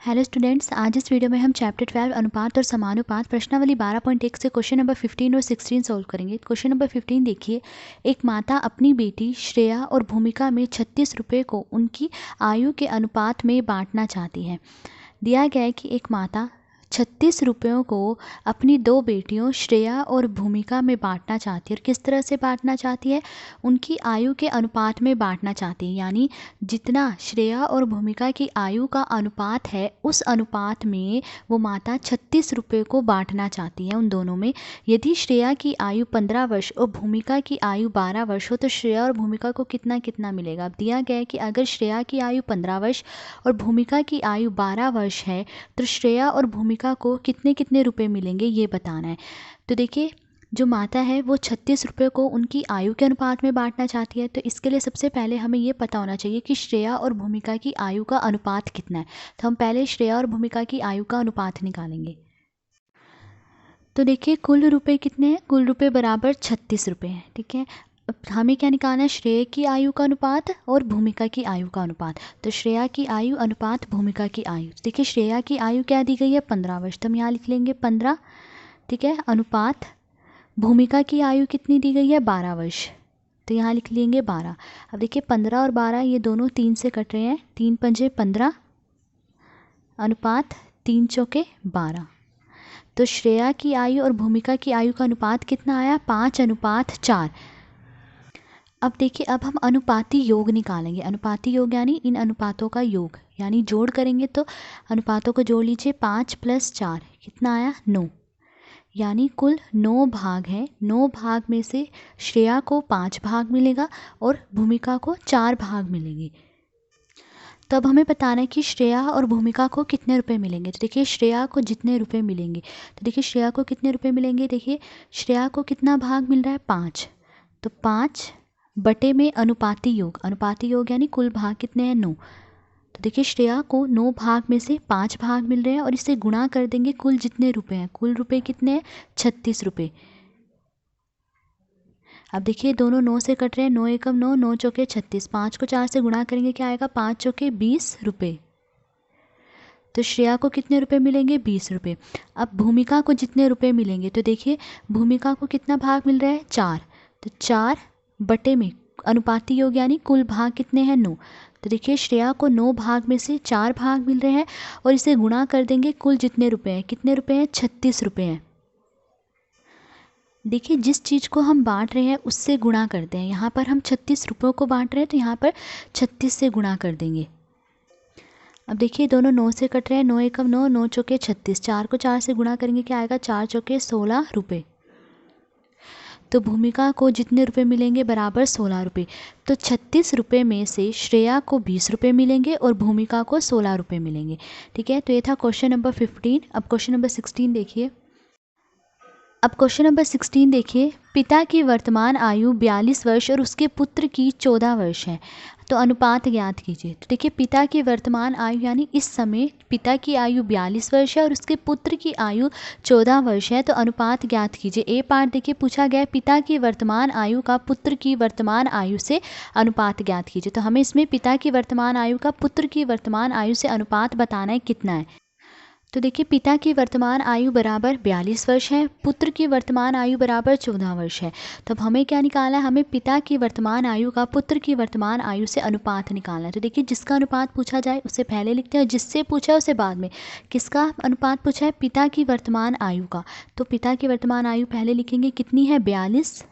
Hello students, आज इस video में हम चैप्टर 12 अनुपात और समानुपात प्रश्नावली 12.1 से क्वेश्चन नंबर 15 और 16 सॉल्व करेंगे। क्वेश्चन नंबर 15 देखिए, एक माता अपनी बेटी श्रेया और भूमिका में 36 रुपये को उनकी आयु के अनुपात में बांटना चाहती है। दिया गया है कि एक माता 36 रुपयों को अपनी दो बेटियों श्रेया और भूमिका में बांटना चाहती है। और किस तरह से बांटना चाहती है? उनकी आयु के अनुपात में बांटना चाहती है, यानी जितना श्रेया और भूमिका की आयु का अनुपात है उस अनुपात में वो माता 36 रुपये को बांटना चाहती है उन दोनों में। यदि श्रेया की आयु 15 वर्ष और भूमिका की आयु 12 वर्ष हो तो श्रेया और भूमिका को कितना कितना मिलेगा। अब दिया गया है कि अगर श्रेया की आयु 15 वर्ष और भूमिका की आयु 12 वर्ष है तो श्रेया और भूमिका को कितने कितने रुपए मिलेंगे ये बताना है। तो देखिए, जो माता है वो 36 रुपये को उनकी आयु के अनुपात में बांटना चाहती है। तो इसके लिए सबसे पहले हमें ये पता होना चाहिए कि श्रेया और भूमिका की आयु का अनुपात कितना है। तो हम पहले श्रेया और भूमिका की आयु का अनुपात निकालेंगे। तो देखिए, कुल रुपए कितने हैं? कुल रुपए बराबर 36 रुपये हैं। ठीक है, अब हमें क्या निकालना है? श्रेया की आयु का अनुपात और भूमिका की आयु का अनुपात। तो श्रेया की आयु अनुपात भूमिका की आयु। देखिए, श्रेया की आयु क्या दी गई है? 15 वर्ष, तो हम यहाँ लिख लेंगे 15। ठीक है, अनुपात भूमिका की आयु कितनी दी गई है? 12 वर्ष, तो यहाँ लिख लेंगे 12। अब देखिए, 15 और 12 ये दोनों 3 से कट रहे हैं, 3 पंजे 15 अनुपात 3 चौके 12। तो श्रेया की आयु और भूमिका की आयु का अनुपात कितना आया? 5:4। अब देखिए, अब हम अनुपाती योग निकालेंगे। अनुपाती योग यानी इन अनुपातों का योग, यानी जोड़ करेंगे। तो अनुपातों को जोड़ लीजिए, 5 + 4 कितना आया? 9, यानी कुल 9 भाग हैं। 9 भाग में से श्रेया को 5 भाग मिलेगा और भूमिका को 4 भाग मिलेंगे। तो अब हमें बताना है कि श्रेया और भूमिका को कितने रुपए मिलेंगे। तो देखिए, श्रेया को जितने रुपए मिलेंगे, तो देखिए श्रेया को कितने रुपए मिलेंगे। देखिए, श्रेया को कितना भाग मिल रहा है? 5, तो 5 बटे में अनुपाती योग। अनुपाती योग यानी कुल भाग कितने हैं? 9। तो देखिए, श्रेया को 9 भाग में से 5 भाग मिल रहे हैं और इसे गुणा कर देंगे कुल जितने रुपए हैं। कुल रुपए कितने हैं? 36 रुपये। अब देखिए, दोनों 9 से कट रहे हैं, 9 एकम 9, 9 चौके 36। 5 को 4 से गुणा करेंगे, क्या आएगा? 5 चौके 20 रुपये। तो श्रेया को कितने रुपए मिलेंगे? 20 रुपये। अब भूमिका को जितने रुपए मिलेंगे, तो देखिए भूमिका को कितना भाग मिल रहा है? 4, तो 4 बटे में अनुपाती योग यानी कुल भाग कितने हैं? 9। तो देखिए, श्रेया को 9 भाग में से 4 भाग मिल रहे हैं और इसे गुणा कर देंगे कुल जितने रुपए हैं। कितने रुपए हैं? 36 रुपये हैं। देखिए, जिस चीज़ को हम बांट रहे हैं उससे गुणा करते हैं। यहाँ पर हम 36 रुपयों को बांट रहे हैं तो यहाँ पर 36 से गुणा कर देंगे। अब देखिए, दोनों 9 से कट रहे हैं, 9 एकम 9, 9 चौके 36। 4 को 4 से गुणा करेंगे, क्या आएगा? 4 चौके 16 रुपये। तो भूमिका को जितने रुपए मिलेंगे? बराबर 16 रुपये। तो 36 रुपये में से श्रेया को 20 रुपये मिलेंगे और भूमिका को 16 रुपये मिलेंगे। ठीक है, तो ये था क्वेश्चन नंबर 15। अब क्वेश्चन नंबर 16 देखिए। अब क्वेश्चन नंबर 16 देखिए, पिता की वर्तमान आयु 42 वर्ष और उसके पुत्र की 14 वर्ष है, तो अनुपात ज्ञात कीजिए। तो देखिए, पिता की वर्तमान आयु यानी इस समय पिता की आयु 42 वर्ष है और उसके पुत्र की आयु 14 वर्ष है, तो अनुपात ज्ञात कीजिए। ए पार्ट देखिए, पूछा गया है पिता की वर्तमान आयु का पुत्र की वर्तमान आयु से अनुपात ज्ञात कीजिए। तो हमें इसमें पिता की वर्तमान आयु का पुत्र की वर्तमान आयु से अनुपात बताना है कितना है। तो देखिए, पिता की वर्तमान आयु बराबर 42 वर्ष है, पुत्र की वर्तमान आयु बराबर 14 वर्ष है। तो अब हमें क्या निकालना है? हमें पिता की वर्तमान आयु का पुत्र की वर्तमान आयु से अनुपात निकालना है। तो देखिए, जिसका अनुपात पूछा जाए उसे पहले लिखते हैं और जिससे पूछा है उसे बाद में। किसका अनुपात पूछा है? पिता की वर्तमान आयु का, तो पिता की वर्तमान आयु पहले लिखेंगे, कितनी है? 42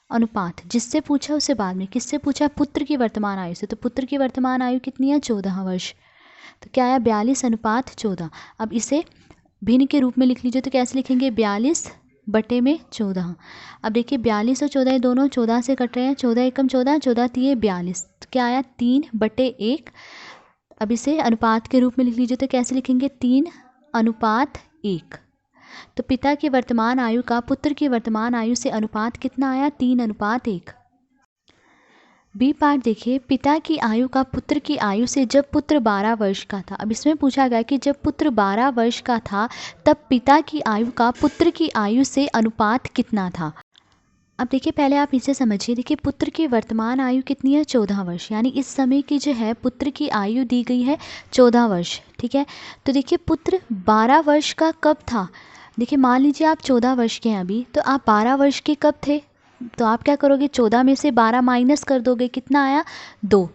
अनुपात जिससे पूछा उसे बाद में। किससे पूछा? पुत्र की वर्तमान आयु से, तो पुत्र की वर्तमान आयु कितनी है? 14 वर्ष। तो क्या आया? 42 अनुपात 14। अब इसे भिन्न के रूप में लिख लीजिए, तो कैसे लिखेंगे? 42 बटे में 14। अब देखिए, 42 और 14 ये दोनों 14 से कट रहे हैं, 14 एकम 14, 14 तिये 42। तो क्या आया? 3/1। अब इसे अनुपात के रूप में लिख लीजिए, तो कैसे लिखेंगे? 3:1। तो पिता की वर्तमान आयु का पुत्र की वर्तमान आयु से अनुपात कितना आया? 3:1। बी पार्ट देखिए, पिता की आयु का पुत्र की आयु से जब पुत्र 12 वर्ष का था। अब इसमें पूछा गया कि जब पुत्र 12 वर्ष का था तब पिता की आयु का पुत्र की आयु से अनुपात कितना था। अब देखिए पहले आप इसे समझिए। देखिए पुत्र की वर्तमान आयु कितनी है? 14 वर्ष, यानी इस समय की जो है पुत्र की आयु दी गई है 14 वर्ष। ठीक है, तो देखिए पुत्र 12 वर्ष का कब था? देखिए मान लीजिए आप 14 वर्ष के हैं अभी, तो आप 12 वर्ष के कब थे? तो आप क्या करोगे, 14 में से 12 माइनस कर दोगे, कितना आया? 2।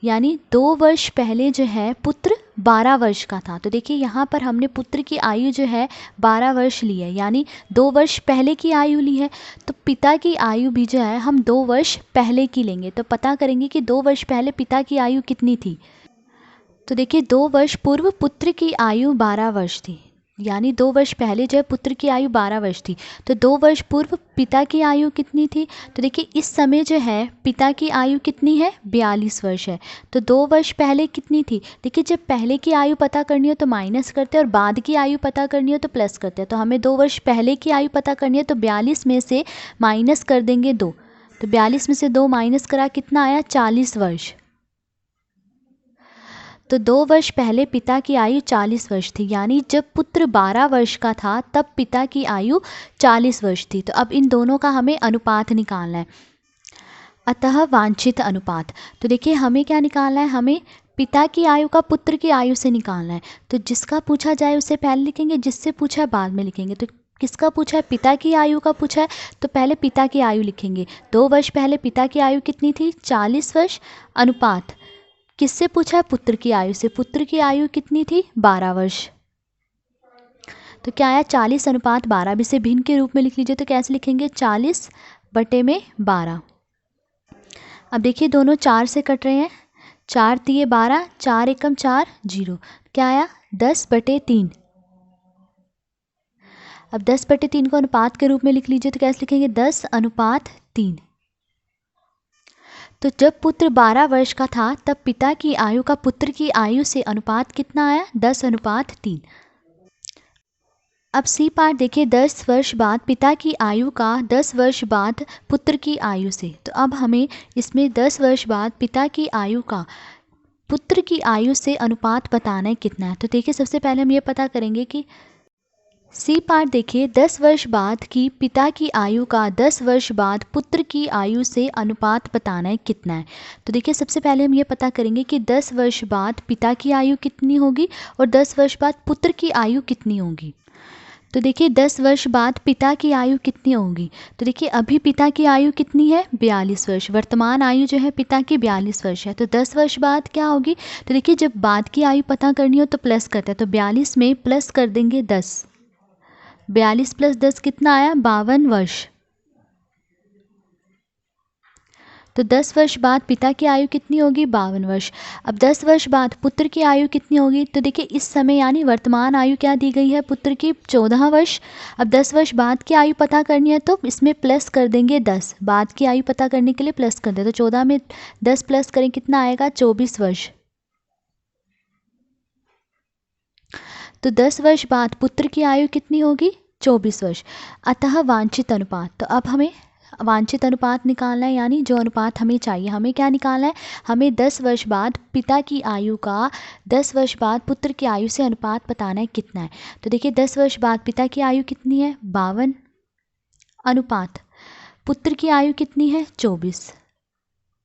यानी 2 वर्ष पहले जो है पुत्र 12 वर्ष का था। तो देखिए यहाँ पर हमने पुत्र की आयु जो है 12 वर्ष ली है, यानी 2 वर्ष पहले की आयु ली है। तो पिता की आयु भी जो है हम 2 वर्ष पहले की लेंगे। तो पता करेंगे कि 2 वर्ष पहले पिता की आयु कितनी थी। तो देखिए 2 वर्ष पूर्व पुत्र की आयु 12 वर्ष थी, यानी 2 वर्ष पहले जो है पुत्र की आयु 12 वर्ष थी। तो 2 वर्ष पूर्व पिता की आयु कितनी थी? तो देखिए इस समय जो है पिता की आयु कितनी है? 42 वर्ष है। तो 2 वर्ष पहले कितनी थी? देखिए जब पहले की आयु पता करनी हो तो माइनस करते हैं, और बाद की आयु पता करनी हो तो प्लस करते हैं। तो हमें 2 वर्ष पहले की आयु पता करनी है, तो 42 में से माइनस कर देंगे 2। तो 42 में से 2 माइनस करा, कितना आया? 40 वर्ष। तो 2 वर्ष पहले पिता की आयु 40 वर्ष थी, यानी जब पुत्र 12 वर्ष का था तब पिता की आयु 40 वर्ष थी। तो अब इन दोनों का हमें अनुपात निकालना है। अतः वांछित अनुपात, तो देखिए हमें क्या निकालना है? हमें पिता की आयु का पुत्र की आयु से निकालना है। तो जिसका पूछा जाए उससे पहले लिखेंगे, जिससे पूछा है बाद में लिखेंगे। तो किसका पूछा है? पिता की आयु का पूछा है, तो पहले पिता की आयु लिखेंगे। 2 वर्ष पहले पिता की आयु कितनी थी? 40 वर्ष। अनुपात किससे पूछा है? पुत्र की आयु से। पुत्र की आयु कितनी थी? 12 वर्ष। तो क्या आया? 40 अनुपात 12। अब इसे भिन्न के रूप में लिख लीजिए। तो कैसे लिखेंगे? 40 बटे में 12। अब देखिए दोनों 4 से कट रहे हैं, 4 तिये 12, 4 एकम 4, 0। क्या आया? 10 बटे 3। अब 10 बटे 3 को अनुपात के रूप में लिख लीजिए। तो कैसे लिखेंगे? 10 अनुपात 3। तो जब पुत्र 12 वर्ष का था तब पिता की आयु का पुत्र की आयु से अनुपात कितना आया? 10 अनुपात 3। अब सी पार्ट देखिए, 10 वर्ष बाद पिता की आयु का 10 वर्ष बाद पुत्र की आयु से। तो अब हमें इसमें 10 वर्ष बाद पिता की आयु का पुत्र की आयु से अनुपात बताना है कितना है। तो देखिए सबसे पहले हम ये पता करेंगे कि सी पार्ट देखिए, 10 वर्ष बाद की पिता की आयु का 10 वर्ष बाद पुत्र की आयु से अनुपात बताना है कितना है। तो देखिए सबसे पहले हम ये पता करेंगे कि 10 वर्ष बाद पिता की आयु कितनी होगी और 10 वर्ष बाद पुत्र की आयु कितनी होगी। तो देखिए 10 वर्ष बाद पिता की आयु कितनी होगी। तो देखिए अभी पिता की आयु कितनी है? 42 वर्ष। वर्तमान आयु जो है पिता की 42 वर्ष है। तो 10 वर्ष बाद क्या होगी? तो देखिए जब बाद की आयु पता करनी हो तो प्लस करते हैं। तो 42 में प्लस कर देंगे 10। 42 प्लस 10 कितना आया? 52 वर्ष। तो 10 वर्ष बाद पिता की आयु कितनी होगी? 52 वर्ष। अब 10 वर्ष बाद पुत्र की आयु कितनी होगी? तो देखिए इस समय यानी वर्तमान आयु क्या दी गई है पुत्र की? 14 वर्ष। अब 10 वर्ष बाद की आयु पता करनी है तो इसमें प्लस कर देंगे 10। बाद की आयु पता करने के लिए प्लस कर दे। तो 14 में 10 प्लस करें, कितना आएगा? 24 वर्ष। तो 10 वर्ष बाद पुत्र की आयु कितनी होगी? 24 वर्ष। अतः वांछित अनुपात, तो अब हमें वांछित अनुपात निकालना है, यानी जो अनुपात हमें चाहिए। हमें क्या निकालना है? हमें 10 वर्ष बाद पिता की आयु का 10 वर्ष बाद पुत्र की आयु से अनुपात बताना है कितना है। तो देखिए 10 वर्ष बाद पिता की आयु कितनी है? 52। अनुपात पुत्र की आयु कितनी है? 24।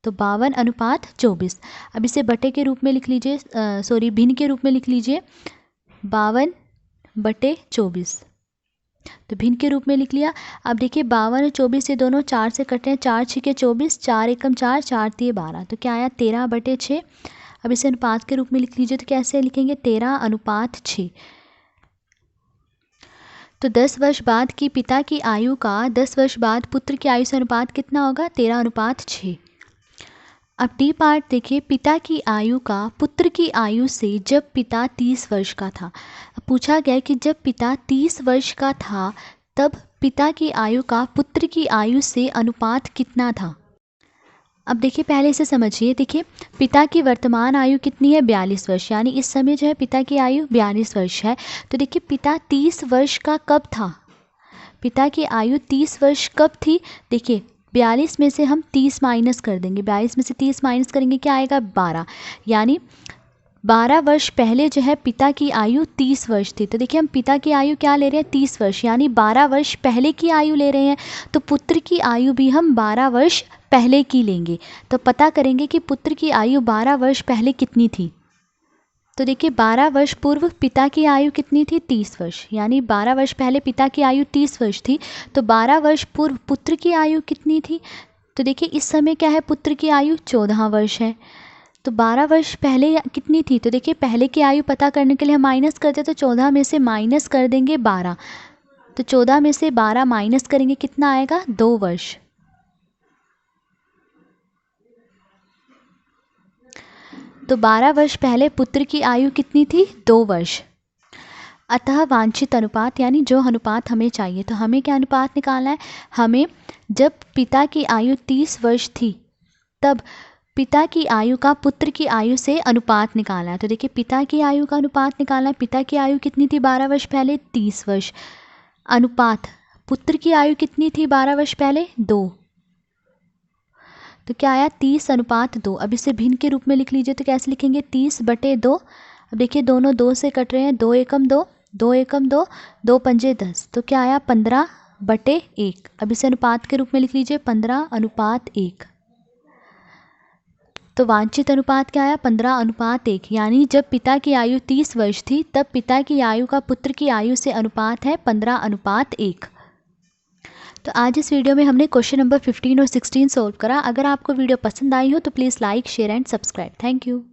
तो 52 अनुपात 24। अब इसे बटे के रूप में लिख लीजिए, सॉरी भिन्न के रूप में लिख लीजिए। 52 बटे 24। तो भिन्न के रूप में लिख लिया। अब देखिए 52 और 24 से दोनों 4 से कटे हैं, 4 छिके 24, 4 एकम 4, 4 तिये 12। तो क्या आया? 13 बटे 6। अब इसे अनुपात के रूप में लिख लीजिए। तो कैसे लिखेंगे? 13 अनुपात 6। तो 10 वर्ष बाद की पिता की आयु का 10 वर्ष बाद पुत्र की आयु से अनुपात कितना होगा? 13 अनुपात 6। अब डी पार्ट देखिए, पिता की आयु का पुत्र की आयु से जब पिता 30 वर्ष का था। पूछा गया कि जब पिता 30 वर्ष का था तब पिता की आयु का पुत्र की आयु से अनुपात कितना था। अब देखिए पहले इसे समझिए। देखिए पिता की वर्तमान आयु कितनी है? 42 वर्ष, यानी इस समय जो है पिता की आयु 42 वर्ष है। तो देखिए पिता 30 वर्ष का कब था? पिता की आयु 30 वर्ष कब थी? देखिए 42 में से हम 30 माइनस कर देंगे। 42 में से 30 माइनस करेंगे, क्या आएगा? 12। यानी 12 वर्ष पहले जो है पिता की आयु 30 वर्ष थी। तो देखिए हम पिता की आयु क्या ले रहे हैं, 30 वर्ष, यानी 12 वर्ष पहले की आयु ले रहे हैं। तो पुत्र की आयु भी हम 12 वर्ष पहले की लेंगे। तो पता करेंगे कि पुत्र की आयु 12 वर्ष पहले कितनी थी। तो देखिए 12 वर्ष पूर्व पिता की आयु कितनी थी, 30 वर्ष, यानी 12 वर्ष पहले पिता की आयु 30 वर्ष थी। तो 12 वर्ष पूर्व पुत्र की आयु कितनी थी। तो देखिए इस समय क्या है, पुत्र की आयु 14 वर्ष है। तो 12 वर्ष पहले कितनी थी। तो देखिए पहले की आयु पता करने के लिए हम माइनस करते, तो 14 में से माइनस कर देंगे 12। तो 14 में से 12 माइनस करेंगे, कितना आएगा, 2 वर्ष। तो 12 वर्ष पहले पुत्र की आयु कितनी थी, 2 वर्ष। अतः वांछित अनुपात, यानी जो अनुपात हमें चाहिए, तो हमें क्या अनुपात निकालना है, हमें जब पिता की आयु 30 वर्ष थी तब पिता की आयु का पुत्र की आयु से अनुपात निकालना है। तो देखिए पिता की आयु का अनुपात निकालना है। पिता की आयु कितनी थी 12 वर्ष पहले, 30 वर्ष। अनुपात पुत्र की आयु कितनी थी 12 वर्ष पहले, 2। तो क्या आया, 30:2। अब इसे भिन्न के रूप में लिख लीजिए। तो कैसे लिखेंगे, 30/2। अब देखिए दोनों 2 से कट रहे हैं, 2 एकम 2, 2 एकम 2, 2 पंजे 10। तो क्या आया, 15/1। अब इसे अनुपात के रूप में लिख लीजिए, 15:1। तो वांछित अनुपात क्या आया, 15:1। यानी जब पिता की आयु 30 वर्ष थी तब पिता की आयु का पुत्र की आयु से अनुपात है 15:1। तो आज इस वीडियो में हमने क्वेश्चन नंबर 15 और 16 सॉल्व करा। अगर आपको वीडियो पसंद आई हो तो please like, share and subscribe. Thank you.